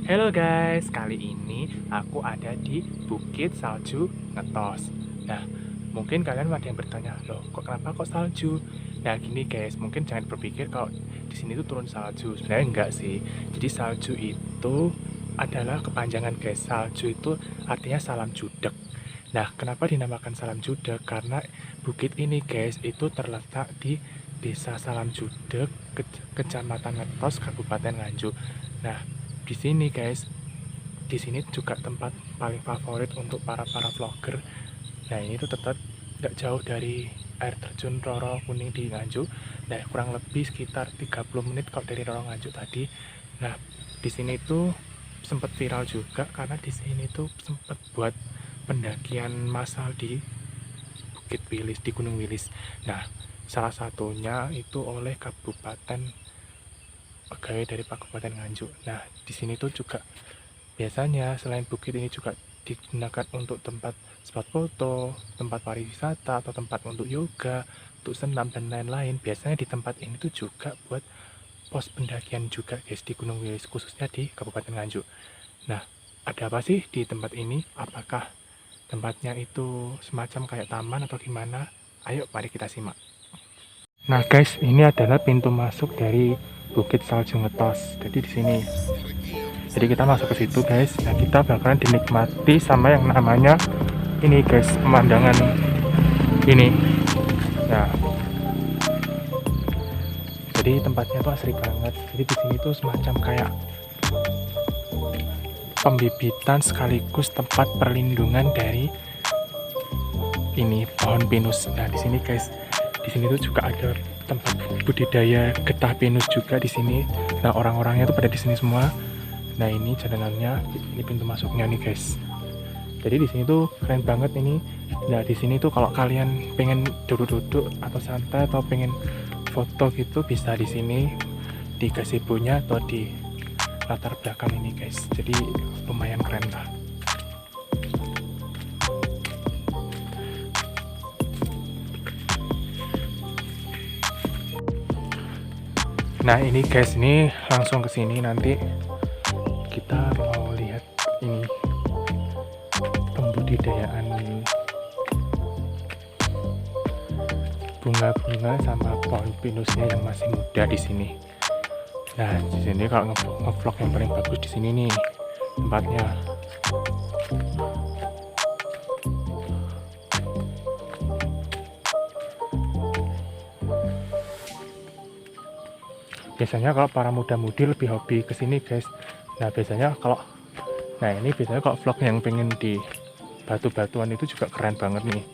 Halo guys, kali ini aku ada di Bukit Salju Ngetos. Nah, mungkin kalian ada yang bertanya, loh kok kenapa kok salju? Nah gini guys, mungkin jangan berpikir kalau di sini tuh turun salju. Sebenarnya enggak sih. Jadi salju itu adalah kepanjangan guys. Salju itu artinya salam judek. Nah, kenapa dinamakan salam judek? Karena bukit ini guys itu terletak di Desa Salam Judek, Kecamatan Ngetos, Kabupaten Nganjuk. Nah, di sini guys, di sini juga tempat paling favorit untuk para vlogger. Nah ini tuh tetap nggak jauh dari air terjun Roro Kuning di Nganjuk. Nah kurang lebih sekitar 30 menit kalau dari Roro Nganjuk tadi. Nah di sini tuh sempat viral juga karena di sini tuh sempat buat pendakian massal di Bukit Wilis, di Gunung Wilis. Nah salah satunya itu oleh pegawai dari Kabupaten Nganjuk. Nah di sini tuh juga biasanya selain bukit ini juga digunakan untuk tempat spot foto, tempat pariwisata, atau tempat untuk yoga, untuk senam dan lain-lain. Biasanya di tempat ini tuh juga buat pos pendakian juga guys di Gunung Wilis, khususnya di Kabupaten Nganjuk. Nah, ada apa sih di tempat ini? Apakah tempatnya itu semacam kayak taman atau gimana? Ayo mari kita simak. Nah guys, ini adalah pintu masuk dari Bukit Salju Ngetos. Jadi di sini. Jadi kita masuk ke situ guys. Nah kita bakalan dinikmati sama yang namanya ini guys, pemandangan ini. Nah jadi tempatnya tuh asri banget. Jadi di sini tuh semacam kayak pembibitan sekaligus tempat perlindungan dari ini pohon pinus. Nah di sini guys, di sini tuh juga ada tempat budidaya getah pinus juga di sini. Nah orang-orangnya tuh pada di sini semua. Nah ini jalanannya, ini pintu masuknya nih guys. Jadi di sini tuh keren banget ini. Nah di sini tuh kalau kalian pengen duduk-duduk atau santai atau pengen foto gitu bisa di sini di gazebo-nya atau di latar belakang ini guys. Jadi lumayan keren lah. Nah ini guys, ini langsung ke sini nanti kita mau lihat ini pembudidayaan bunga-bunga sama pohon pinusnya yang masih muda di sini. Nah di sini kalau ngevlog yang paling bagus di sini nih tempatnya. Biasanya kalau para muda-mudi lebih hobi kesini guys. Nah biasanya kalau ini biasanya kalau vlog yang pengen di batu-batuan itu juga keren banget nih.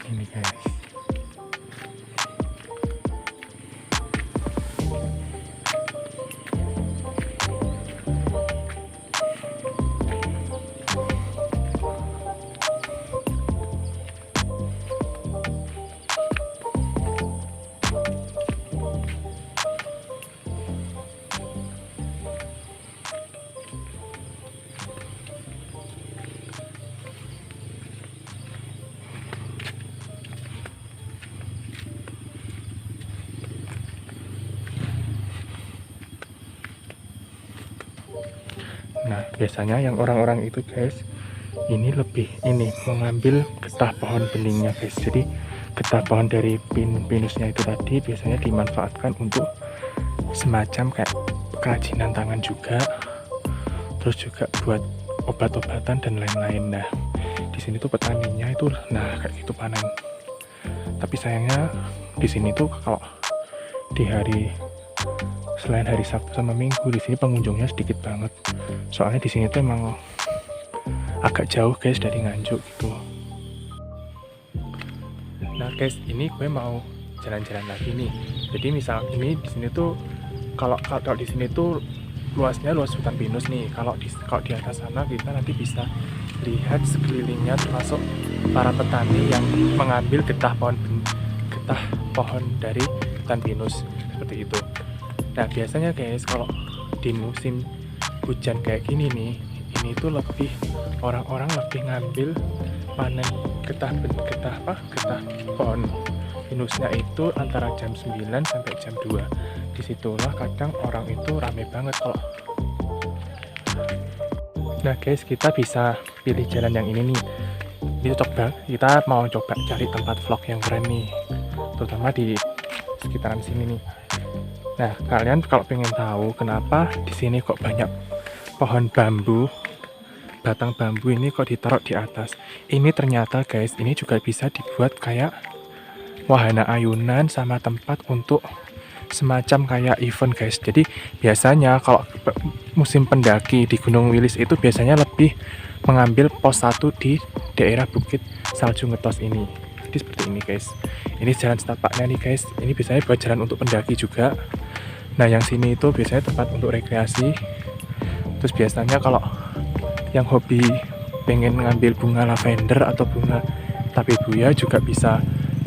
Ini guys. Nah biasanya yang orang-orang itu guys ini lebih ini mengambil getah pohon beningnya guys. Jadi getah pohon dari pinusnya itu tadi biasanya dimanfaatkan untuk semacam kayak kerajinan tangan juga, terus juga buat obat-obatan dan lain-lain. Nah di sini tuh petaninya itu nah kayak gitu panen. Tapi sayangnya di sini tuh kalau di hari selain hari Sabtu sama Minggu di sini pengunjungnya sedikit banget. Soalnya di sini tuh emang agak jauh guys dari Nganjuk gitu. Nah guys, ini gue mau jalan-jalan lagi nih. Jadi misal ini di sini tuh kalau di sini tuh luasnya luas hutan pinus nih. Kalau di atas sana kita nanti bisa lihat sekelilingnya termasuk para petani yang mengambil getah pohon dari hutan pinus seperti itu. Nah biasanya guys kalau di musim hujan kayak gini nih, sini itu lebih orang-orang lebih ngambil panen getah pohon pinusnya itu antara jam 9 sampai jam 2. Disitulah kadang orang itu rame banget kalau. Nah guys, kita bisa pilih jalan yang ini nih. Ini coba, kita mau coba cari tempat vlog yang keren nih, terutama di sekitaran sini nih. Nah, kalian kalau pengen tahu kenapa di sini kok banyak pohon bambu, batang bambu ini kok ditaruh di atas. Ini ternyata guys, ini juga bisa dibuat kayak wahana ayunan sama tempat untuk semacam kayak event guys. Jadi biasanya kalau musim pendaki di Gunung Wilis itu biasanya lebih mengambil pos 1 di daerah Bukit Salju Ngetos ini. Jadi seperti ini guys. Ini jalan setapaknya nih guys. Ini biasanya buat jalan untuk pendaki juga. Nah yang sini itu biasanya tempat untuk rekreasi. Terus biasanya kalau yang hobi pengen ngambil bunga lavender atau bunga tabebuya juga bisa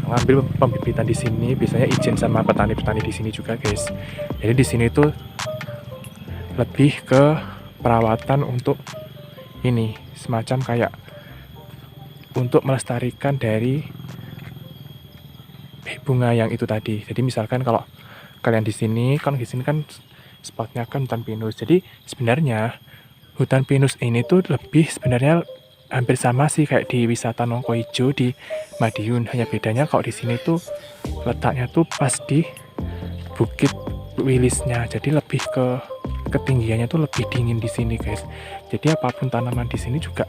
ngambil pembibitan di sini. Biasanya izin sama petani-petani di sini juga guys. Jadi di sini tuh lebih ke perawatan untuk ini, semacam kayak untuk melestarikan dari bunga yang itu tadi. Jadi misalkan kalau kalian di sini kan spotnya kan hutan pinus. Jadi sebenarnya hutan pinus ini tuh lebih sebenarnya hampir sama sih kayak di wisata Nongko Ijo di Madiun. Hanya bedanya kalau di sini tuh letaknya tuh pas di Bukit Wilisnya. Jadi lebih ke ketinggiannya tuh lebih dingin di sini guys. Jadi apapun tanaman di sini juga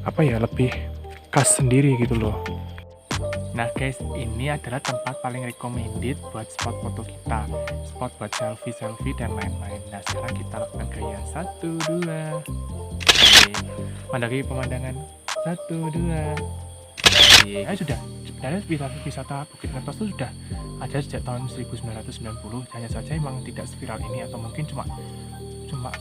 apa ya, lebih khas sendiri gitu loh. Nah guys, ini adalah tempat paling recommended buat spot foto kita, spot buat selfie dan lain-lain. Nah sekarang kita lakukan gaya 1, 2. Oke, mendaki pemandangan 1, 2. Oke, sudah. Sebenarnya wisata Bukit Ngetos itu sudah ada sejak tahun 1990. Hanya saja emang tidak seviral ini, atau mungkin cuma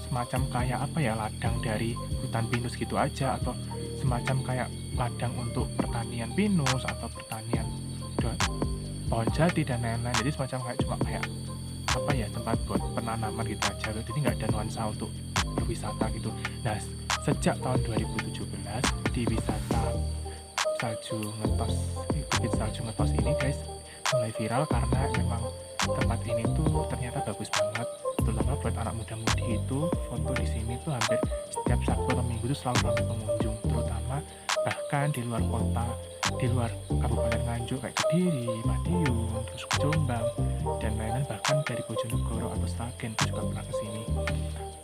semacam kayak apa ya, ladang dari hutan pinus gitu aja, atau semacam kayak ladang untuk pertanian pinus atau pertanian pohon jati dan lain-lain. Jadi semacam kayak cuma kayak apa ya, tempat buat penanaman gitu aja. Jadi nggak ada nuansa untuk berwisata gitu. Nah sejak tahun 2017 di wisata Salju Ngetos, Bukit Salju Ngetos ini guys mulai viral karena memang tempat ini tuh ternyata bagus banget, terutama buat anak muda-mudi itu foto di sini tuh hampir setiap Sabtu atau Minggu tuh selalu ramai pengunjung, terutama bahkan di luar kota, di luar Kabupaten Nganjuk kayak Kediri, Madiun, terus Jombang dan lain-lain, bahkan dari Bojonegoro atau Sragen juga pernah kesini.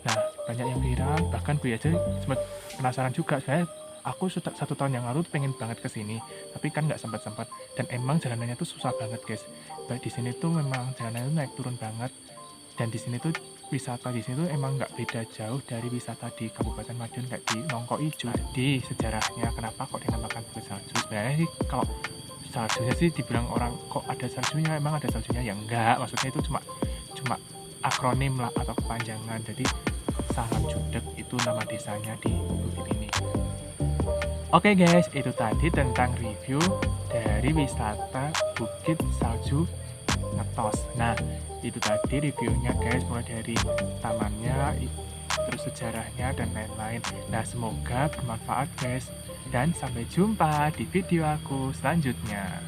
Nah banyak yang viral, bahkan gue aja sempat penasaran juga. Saya aku 1 tahun yang lalu pengen banget kesini, tapi kan nggak sempat. Dan emang jalanannya tuh susah banget guys. Baik di sini tuh memang jalanannya tuh naik turun banget. Dan di sini tuh wisata di sini tuh emang nggak beda jauh dari wisata di Kabupaten Madiun kayak di Nongko Ijo. Di sejarahnya kenapa kok dinamakan Bukit Salju? Sebenarnya sih kalau saljunya sih dibilang orang kok ada saljunya, emang ada saljunya ya enggak. Maksudnya itu cuma akronim lah atau kepanjangan. Jadi Salam Judeg itu nama desanya di bukit ini. Oke guys, itu tadi tentang review dari wisata Bukit Salju Ngetos. Nah, itu tadi reviewnya guys, mulai dari tamannya, terus sejarahnya dan lain-lain. Nah, semoga bermanfaat guys. Dan sampai jumpa di video aku selanjutnya.